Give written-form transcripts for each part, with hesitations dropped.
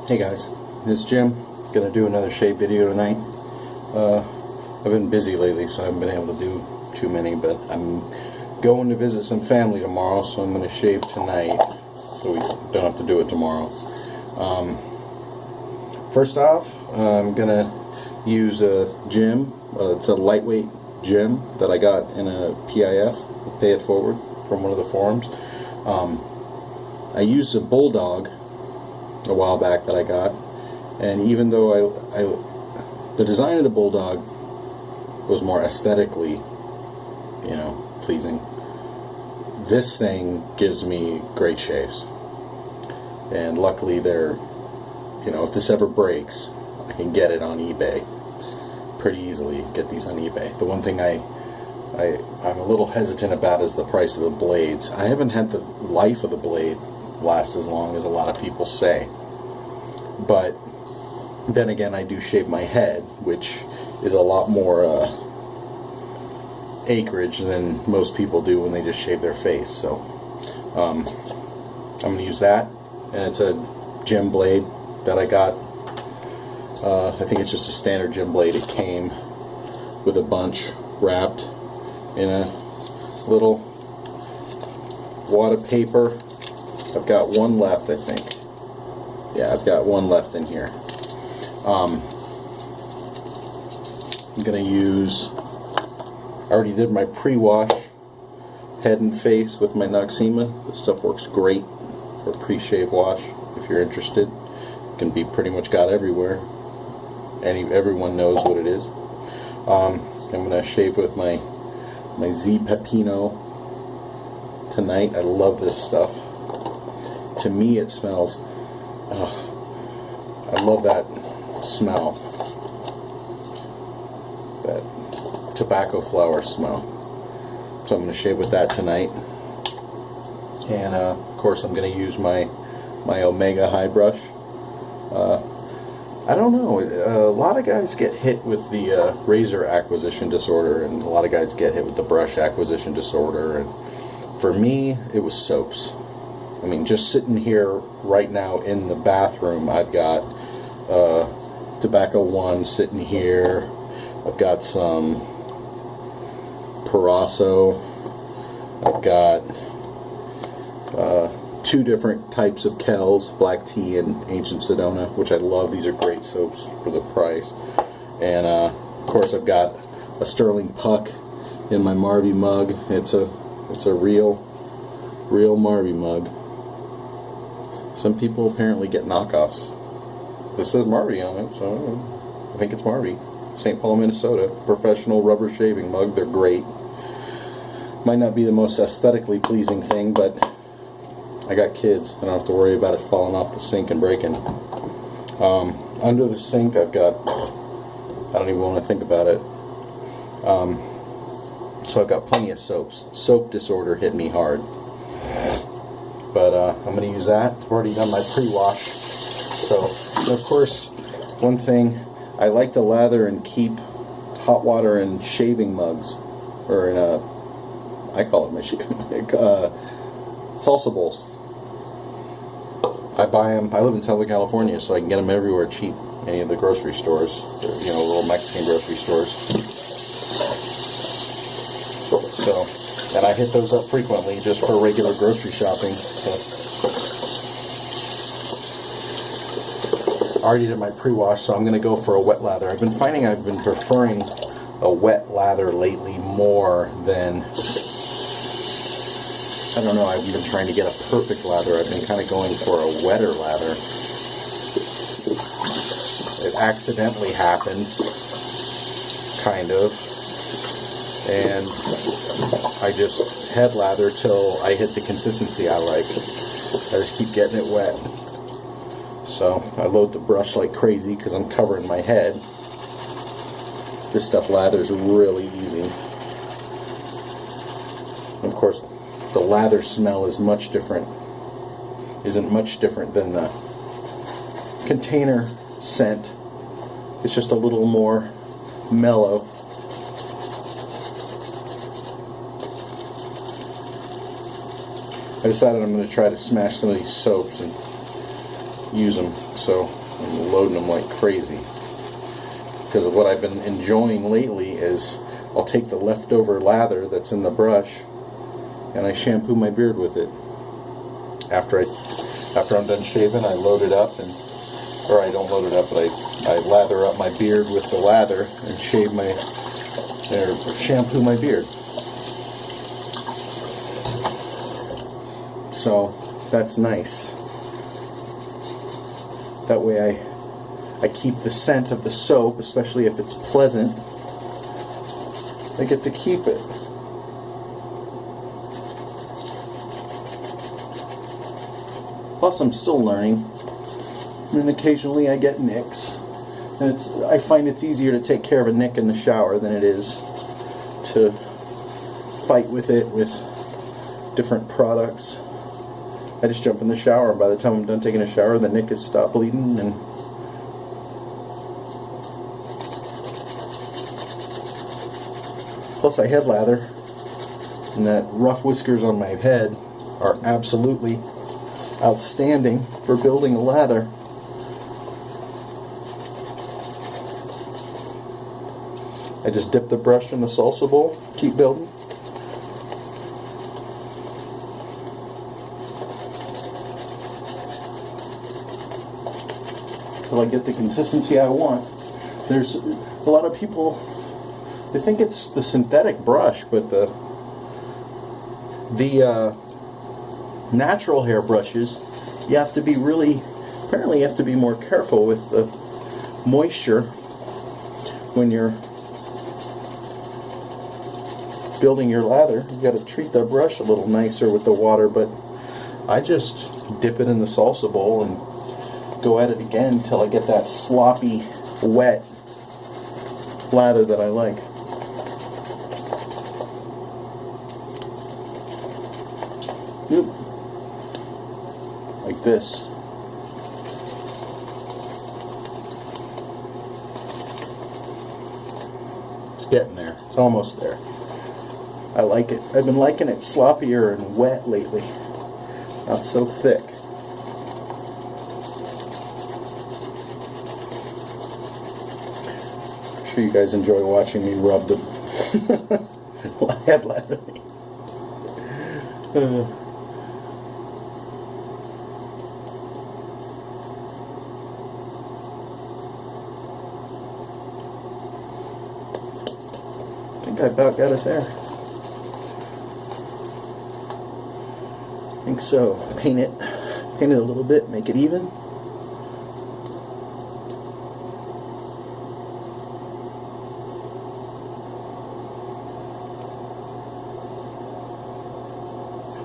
Hey guys, it's Jim. Gonna do another shave video tonight. I've been busy lately, so I haven't been able to do too many, but I'm going to visit some family tomorrow, so I'm gonna shave tonight, so we don't have to do it tomorrow. First off, I'm gonna use a gym. It's a lightweight gym that I got in a PIF, Pay It Forward, from one of the forums. I used a Bulldog a while back that I got, and even though the design of the Bulldog was more aesthetically, pleasing, this thing gives me great shaves. And luckily they're, if this ever breaks, I can get it on eBay pretty easily. Get these on eBay. The one thing I'm a little hesitant about is the price of the blades. I haven't had the life of the blade last as long as a lot of people say, but then again, I do shave my head, which is a lot more acreage than most people do when they just shave their face. So I'm going to use that, and it's a gym blade that I got. I think it's just a standard gym blade. It came with a bunch wrapped in a little wad of paper. I've got one left, I think. Yeah, I've got one left in here. I'm going to use, I already did my pre-wash head and face with my Noxema. This stuff works great for pre-shave wash if you're interested. It can be pretty much got everywhere. Everyone knows what it is. I'm going to shave with my Zi Peppino tonight. I love this stuff. To me, it smells. I love that smell. That tobacco flower smell. So I'm going to shave with that tonight. And of course, I'm going to use my Omega high brush. I don't know. A lot of guys get hit with the razor acquisition disorder, and a lot of guys get hit with the brush acquisition disorder. And for me, it was soaps. I mean, just sitting here right now in the bathroom, I've got Tobacco One sitting here. I've got some Parasso. I've got two different types of Kells, Black Tea and Ancient Sedona, which I love. These are great soaps for the price. And of course, I've got a Sterling Puck in my Marby mug. It's a real Marby mug. Some people apparently get knockoffs. This says Marby on it, so I think it's Marby. St. Paul, Minnesota. Professional rubber shaving mug. They're great. Might not be the most aesthetically pleasing thing, but I got kids. I don't have to worry about it falling off the sink and breaking. Under the sink, I've got, I don't even want to think about it. So I've got plenty of soaps. Soap disorder hit me hard. But I'm going to use that. I've already done my pre-wash. So, of course, one thing, I like to lather and keep hot water in shaving mugs. Or in I call it my salsa bowls. I buy them. I live in Southern California, so I can get them everywhere cheap. Any of the grocery stores, little Mexican grocery stores. So, and I hit those up frequently just for regular grocery shopping. So, I already did my pre-wash, so I'm going to go for a wet lather. I've been finding I've been preferring a wet lather lately more than, I don't know, I've been trying to get a perfect lather. I've been kind of going for a wetter lather. It accidentally happened, kind of, and I just head lather till I hit the consistency I like. I just keep getting it wet. So I load the brush like crazy because I'm covering my head. This stuff lathers really easy. And of course, the lather smell is much different. Isn't much different than the container scent. It's just a little more mellow. I decided I'm going to try to smash some of these soaps and use them, so I'm loading them like crazy. Because what I've been enjoying lately is I'll take the leftover lather that's in the brush and I shampoo my beard with it. After I'm done shaving, I load it up, or I don't load it up, but I lather up my beard with the lather and shampoo my beard. So that's nice. That way I keep the scent of the soap, especially if it's pleasant. I get to keep it. Plus, I'm still learning, and occasionally I get nicks. And I find it's easier to take care of a nick in the shower than it is to fight with it with different products. I just jump in the shower, and by the time I'm done taking a shower, the nick has stopped bleeding. And plus, I head lather, and that rough whiskers on my head are absolutely outstanding for building a lather. I just dip the brush in the salsa bowl, keep building. Till I get the consistency I want. There's a lot of people, they think it's the synthetic brush, but the natural hair brushes, you have to be apparently you have to be more careful with the moisture when you're building your lather. You got to treat the brush a little nicer with the water, but I just dip it in the salsa bowl and go at it again until I get that sloppy, wet lather that I like. Like this. It's getting there. It's almost there. I like it. I've been liking it sloppier and wet lately. Not so thick. I'm sure you guys enjoy watching me rub the head lathering. I think I about got it there. I think so. Paint it a little bit, make it even.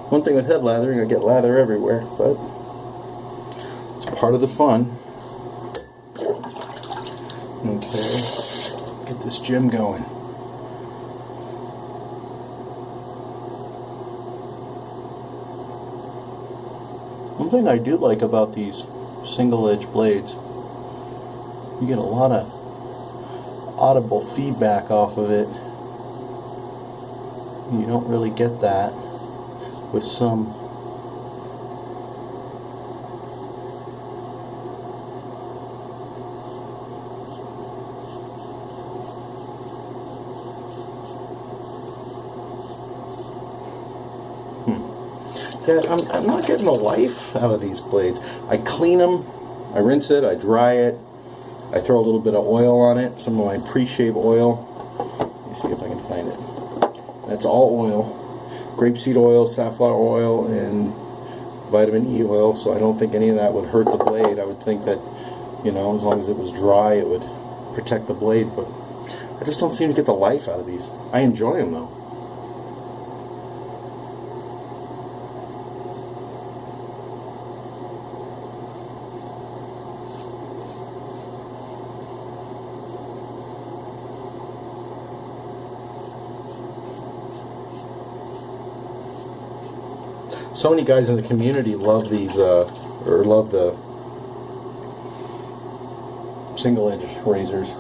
One thing with head lathering, I get lather everywhere, but it's part of the fun. Okay, get this gem going. One thing I do like about these single edge blades, you get a lot of audible feedback off of it. You don't really get that with some. Yeah, I'm not getting the life out of these blades. I clean them, I rinse it, I dry it, I throw a little bit of oil on it, some of my pre-shave oil. Let me see if I can find it. That's all oil. Grapeseed oil, safflower oil, and vitamin E oil, so I don't think any of that would hurt the blade. I would think that, you know, as long as it was dry, it would protect the blade, but I just don't seem to get the life out of these. I enjoy them though. So many guys in the community love these, or love the single edge razors.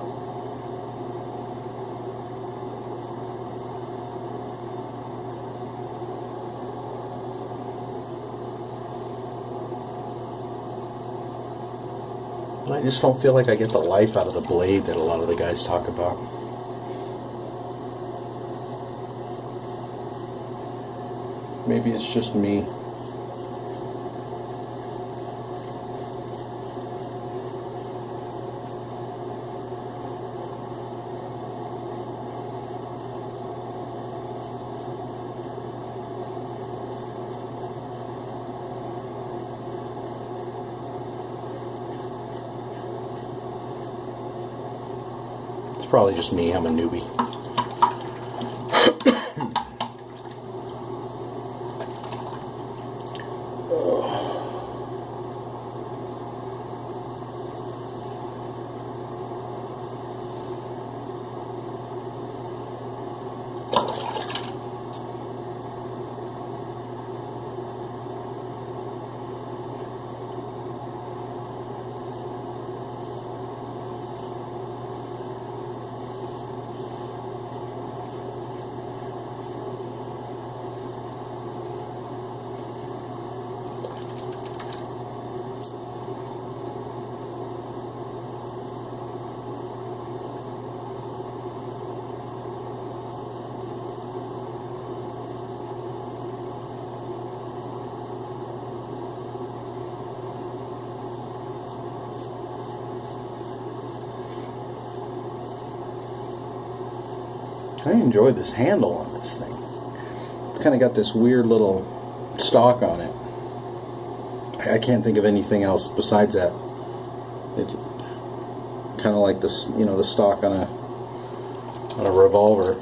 I just don't feel like I get the life out of the blade that a lot of the guys talk about. Maybe it's just me. It's probably just me. I'm a newbie. I enjoy this handle on this thing. It's kind of got this weird little stock on it. I can't think of anything else besides that. It kind of like this, you know, the stock on a revolver.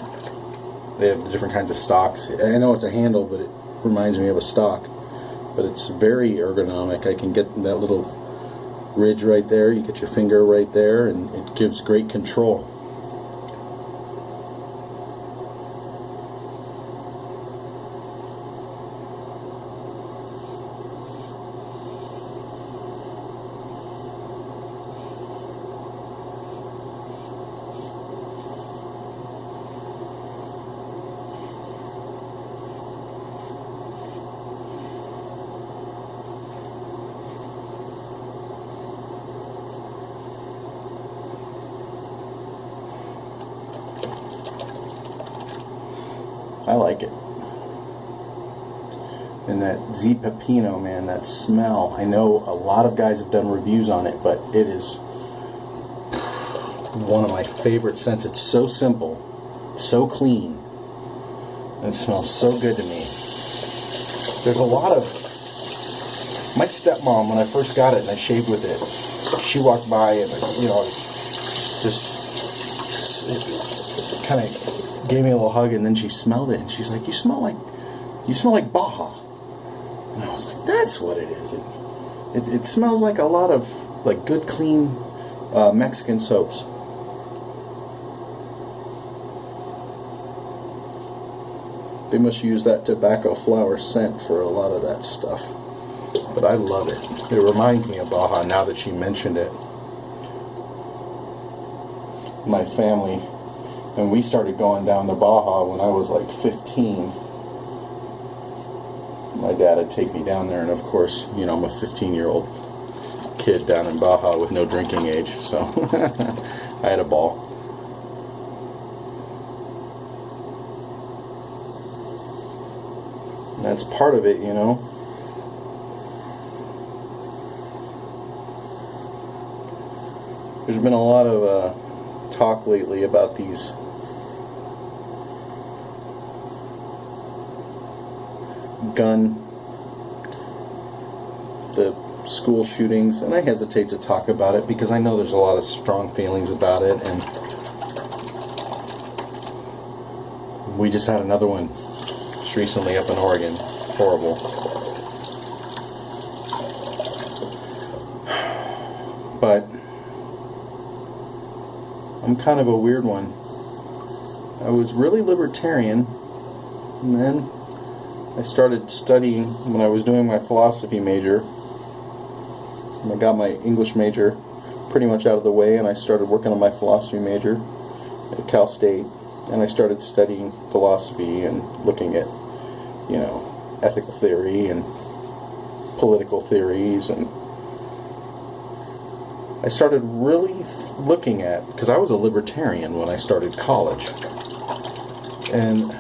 They have different kinds of stocks. I know it's a handle, but it reminds me of a stock. But it's very ergonomic. I can get that little ridge right there. You get your finger right there, and it gives great control. I like it. And that Zi Peppino, man, that smell. I know a lot of guys have done reviews on it, but it is one of my favorite scents. It's so simple, so clean, and it smells so good to me. There's a lot of... My stepmom, when I first got it and I shaved with it, she walked by and, you know, just kind of gave me a little hug, and then she smelled it, and she's like, you smell like Baja. And I was like, that's what it is. It smells like a lot of like good, clean Mexican soaps. They must use that tobacco flower scent for a lot of that stuff. But I love it. It reminds me of Baja now that she mentioned it. My family, and we started going down to Baja when I was like 15. My dad would take me down there, and of course, you know, I'm a 15-year-old kid down in Baja with no drinking age, so I had a ball. And that's part of it, you know. There's been a lot of talk lately about these the school shootings, and I hesitate to talk about it because I know there's a lot of strong feelings about it, and we just had another one just recently up in Oregon. Horrible. But I'm kind of a weird one. I was really libertarian, and then I started studying when I was doing my philosophy major. I got my English major pretty much out of the way, and I started working on my philosophy major at Cal State, and I started studying philosophy and looking at, you know, ethical theory and political theories, and I started really looking at, because I was a libertarian when I started college, and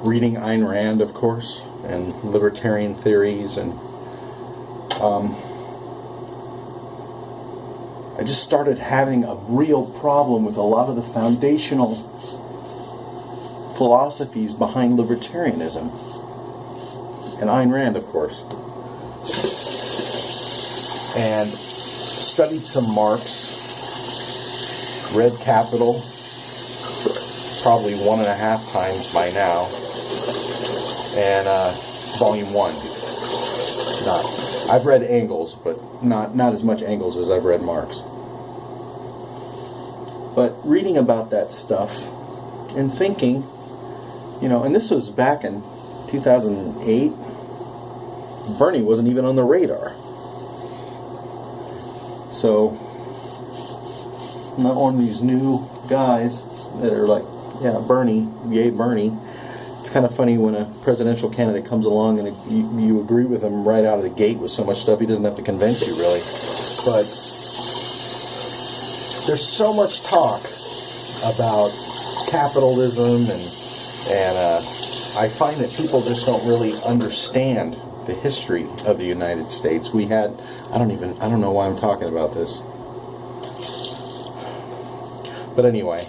reading Ayn Rand, of course, and libertarian theories, and I just started having a real problem with a lot of the foundational philosophies behind libertarianism. And Ayn Rand, of course. And studied some Marx, read Capital, probably 1.5 times by now, and Volume 1. I've read Engels, but not as much Engels as I've read Marx. But reading about that stuff and thinking, and this was back in 2008, Bernie wasn't even on the radar. So, I'm not one of these new guys that are like, yeah, Bernie, yay Bernie. It's kind of funny when a presidential candidate comes along and you agree with him right out of the gate with so much stuff, he doesn't have to convince you, really. But there's so much talk about capitalism, and I find that people just don't really understand the history of the United States. We had, I don't know why I'm talking about this. But anyway,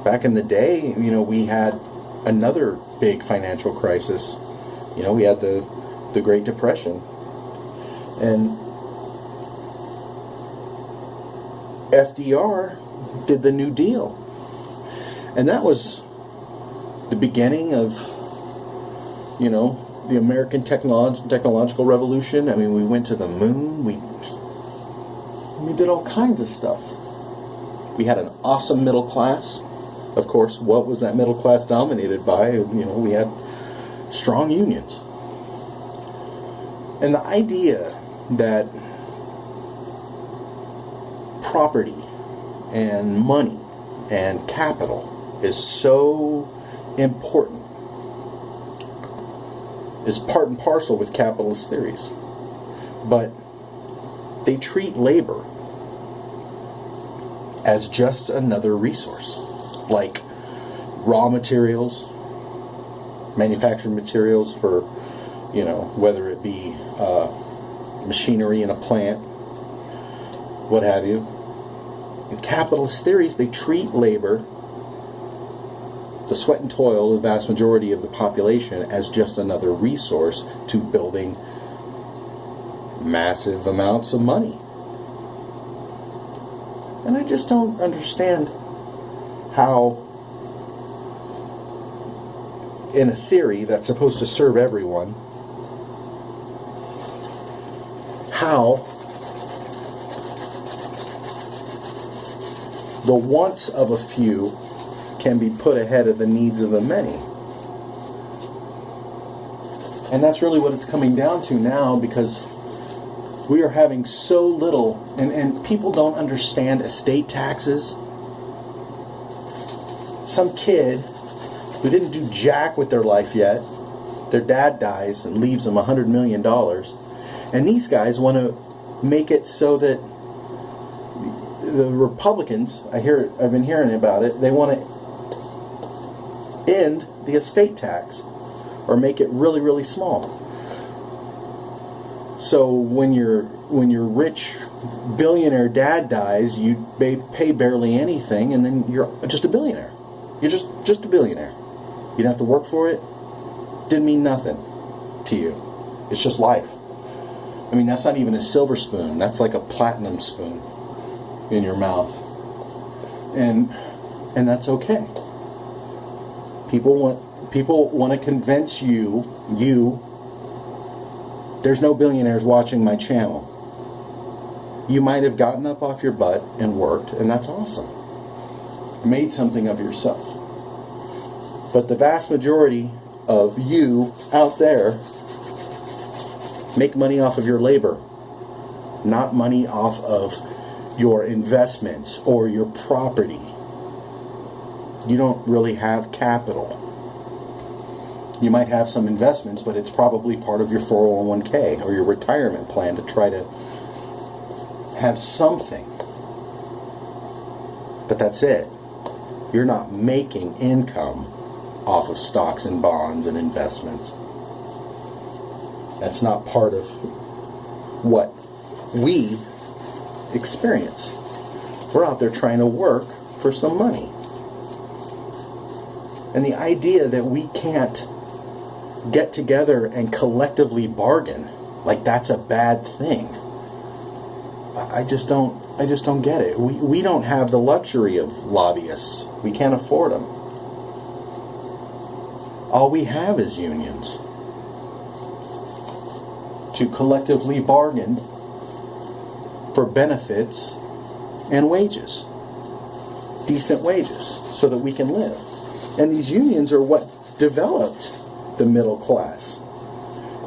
back in the day, we had another big financial crisis. We had the Great Depression. And FDR did the New Deal. And that was the beginning of, the American technological revolution. I mean, we went to the moon. We did all kinds of stuff. We had an awesome middle class. Of course, what was that middle class dominated by? We had strong unions. And the idea that property and money and capital is so important is part and parcel with capitalist theories. But they treat labor as just another resource, like raw materials, manufactured materials for, whether it be machinery in a plant, what have you. In capitalist theories, they treat labor, the sweat and toil of the vast majority of the population, as just another resource to building massive amounts of money. And I just don't understand how, in a theory that's supposed to serve everyone, how the wants of a few can be put ahead of the needs of the many. And that's really what it's coming down to now, because we are having so little, and people don't understand estate taxes. Some kid who didn't do jack with their life yet, their dad dies and leaves them $100 million, and these guys want to make it so that the Republicans, I've been hearing about it, they want to end the estate tax or make it really, really small. So when your rich billionaire dad dies, you pay barely anything, and then you're just a billionaire. You're just a billionaire. You don't have to work for it. Didn't mean nothing to you. It's just life. I mean, that's not even a silver spoon. That's like a platinum spoon in your mouth. And that's okay. People want to convince you there's no billionaires watching my channel. You might have gotten up off your butt and worked, and that's awesome. Made something of yourself. But the vast majority of you out there make money off of your labor, not money off of your investments or your property. You don't really have capital. You might have some investments, but it's probably part of your 401k or your retirement plan to try to have something. But that's it. You're not making income off of stocks and bonds and investments. That's not part of what we experience. We're out there trying to work for some money. And the idea that we can't get together and collectively bargain, like that's a bad thing. I just don't get it. We don't have the luxury of lobbyists. We can't afford them. All we have is unions to collectively bargain for benefits and wages, decent wages, so that we can live. And these unions are what developed the middle class.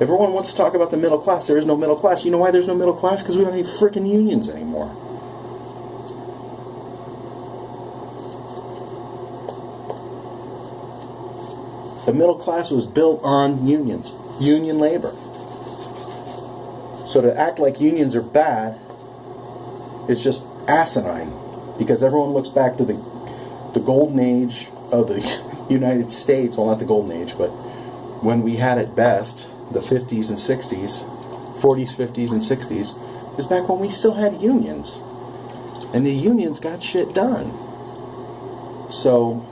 Everyone wants to talk about the middle class. There is no middle class. You know why there's no middle class? Because we don't need freaking unions anymore. The middle class was built on unions, union labor. So to act like unions are bad is just asinine, because everyone looks back to the golden age of the United States. Well, not the golden age, but when we had it best, the 50s and 60s, 40s, 50s, and 60s, is back when we still had unions. And the unions got shit done. So,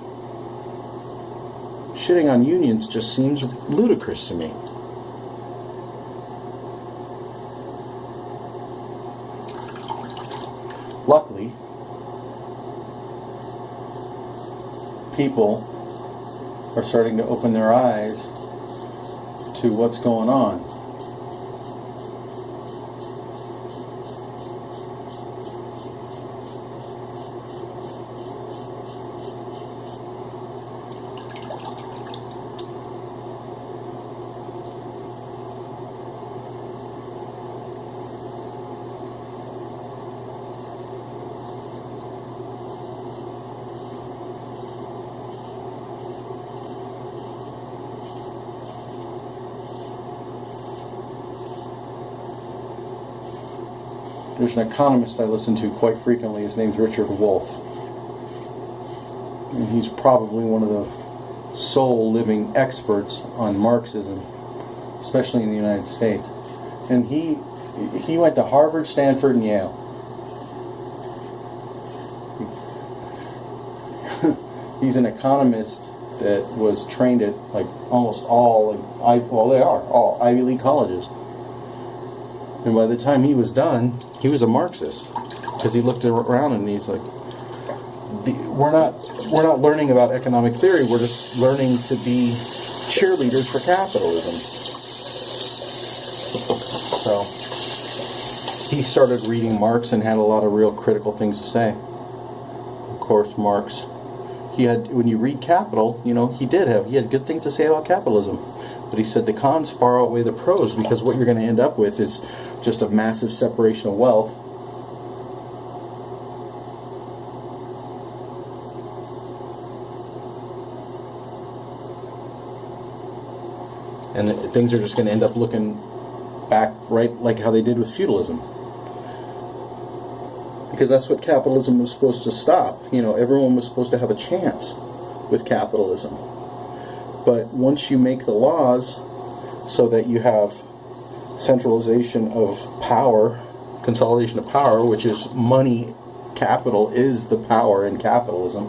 shitting on unions just seems ludicrous to me. Luckily, people are starting to open their eyes to what's going on. There's an economist I listen to quite frequently. His name's Richard Wolff. And he's probably one of the sole living experts on Marxism, especially in the United States. And he went to Harvard, Stanford, and Yale. He's an economist that was trained at like almost all, all Ivy League colleges. And by the time he was done, he was a Marxist, because he looked around and he's like, we're not learning about economic theory. We're just learning to be cheerleaders for capitalism. So he started reading Marx and had a lot of real critical things to say. Of course, Marx, when you read Capital, he had good things to say about capitalism. But he said the cons far outweigh the pros, because what you're going to end up with is just a massive separation of wealth. And things are just going to end up looking back right like how they did with feudalism. Because that's what capitalism was supposed to stop. Everyone was supposed to have a chance with capitalism. But once you make the laws so that you have centralization of power, consolidation of power, which is money, capital is the power in capitalism.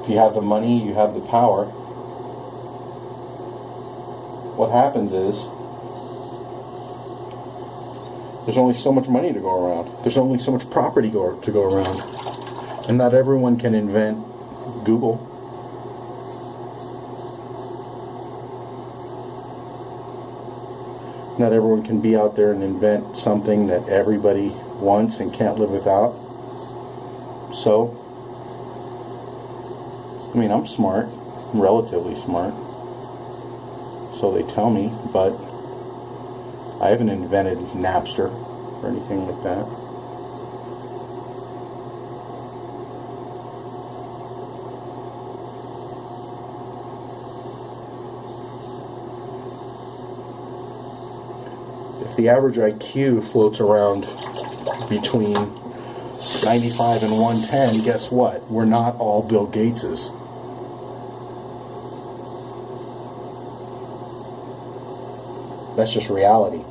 If you have the money, you have the power. What happens is there's only so much money to go around. There's only so much property to go around. And not everyone can invent Google. Not everyone can be out there and invent something that everybody wants and can't live without. So, I'm smart. I'm relatively smart. So they tell me, but I haven't invented Napster or anything like that. the average IQ floats around between 95 and 110, guess what? We're not all Bill Gateses. That's just reality.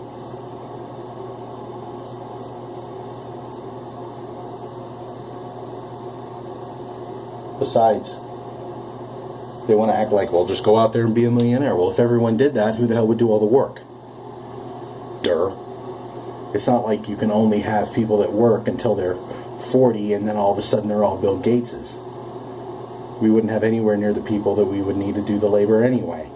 Besides, they want to act like, well, just go out there and be a millionaire. Well, if everyone did that, who the hell would do all the work? Durr. It's not like you can only have people that work until they're 40 and then all of a sudden they're all Bill Gateses. We wouldn't have anywhere near the people that we would need to do the labor anyway.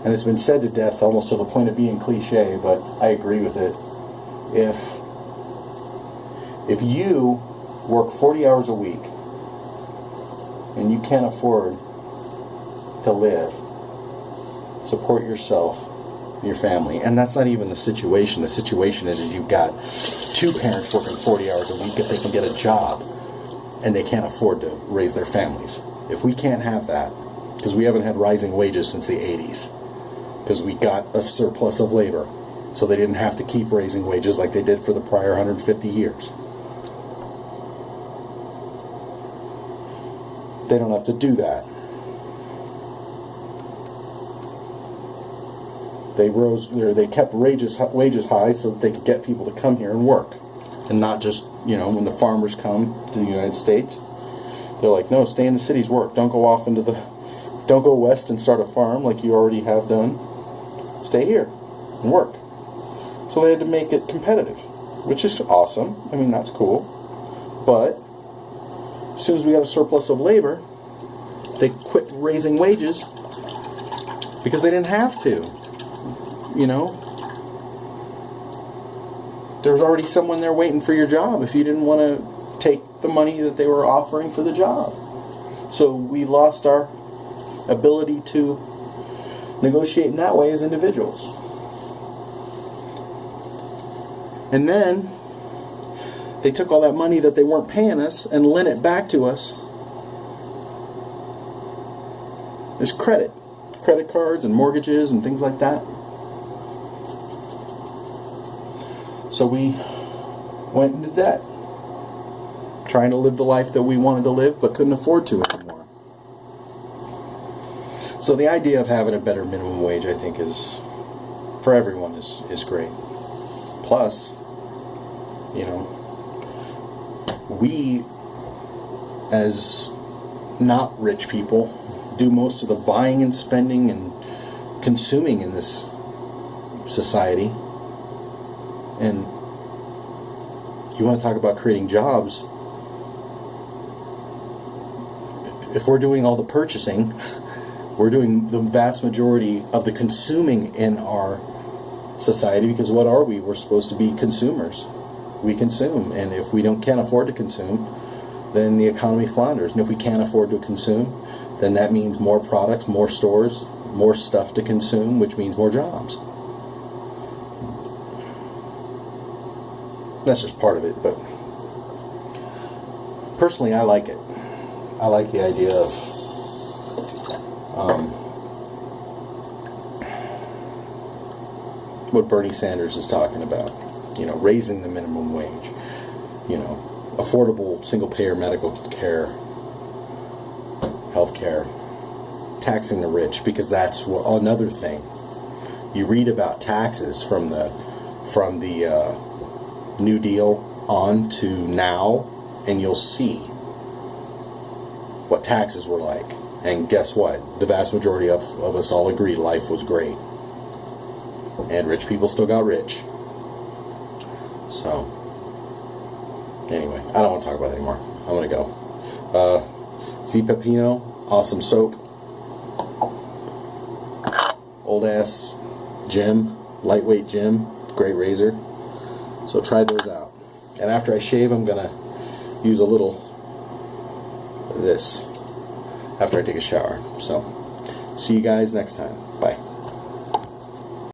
And it's been said to death, almost to the point of being cliche, but I agree with it. If you work 40 hours a week and you can't afford to live, support yourself, your family, and that's not even the situation. The situation is you've got two parents working 40 hours a week if they can get a job and they can't afford to raise their families. If we can't have that, because we haven't had rising wages since the 80s, because we got a surplus of labor, so they didn't have to keep raising wages like they did for the prior 150 years. They don't have to do that. They kept wages high so that they could get people to come here and work, and not just, when the farmers come to the United States, they're like, no, stay in the cities, work. Don't go west and start a farm like you already have done. Stay here and work. So they had to make it competitive, which is awesome. I mean, that's cool. But as soon as we got a surplus of labor, they quit raising wages because they didn't have to. There was already someone there waiting for your job if you didn't want to take the money that they were offering for the job. So we lost our ability to negotiate in that way as individuals. And then they took all that money that they weren't paying us and lent it back to us as credit cards and mortgages and things like that. So we went into debt, trying to live the life that we wanted to live but couldn't afford to anymore. So the idea of having a better minimum wage, I think, is for everyone is great. Plus, we as not rich people do most of the buying and spending and consuming in this society. And you want to talk about creating jobs. If we're doing all the purchasing, we're doing the vast majority of the consuming in our society, because what are we? We're supposed to be consumers. We consume, and if we can't afford to consume, then the economy flounders. And if we can't afford to consume, then that means more products, more stores, more stuff to consume, which means more jobs. That's just part of it, but personally I like it. I like the idea of what Bernie Sanders is talking about, raising the minimum wage, affordable single-payer medical care, health care, taxing the rich, because that's another thing. You read about taxes from the New Deal on to now, and you'll see what taxes were like. And guess what? The vast majority of us all agreed life was great. And rich people still got rich. So, anyway, I don't want to talk about it anymore. I'm going to go. Zi Peppino, awesome soap. Old ass gym, lightweight gym, great razor. So try those out. And after I shave, I'm going to use a little of this after I take a shower. So, see you guys next time. Bye.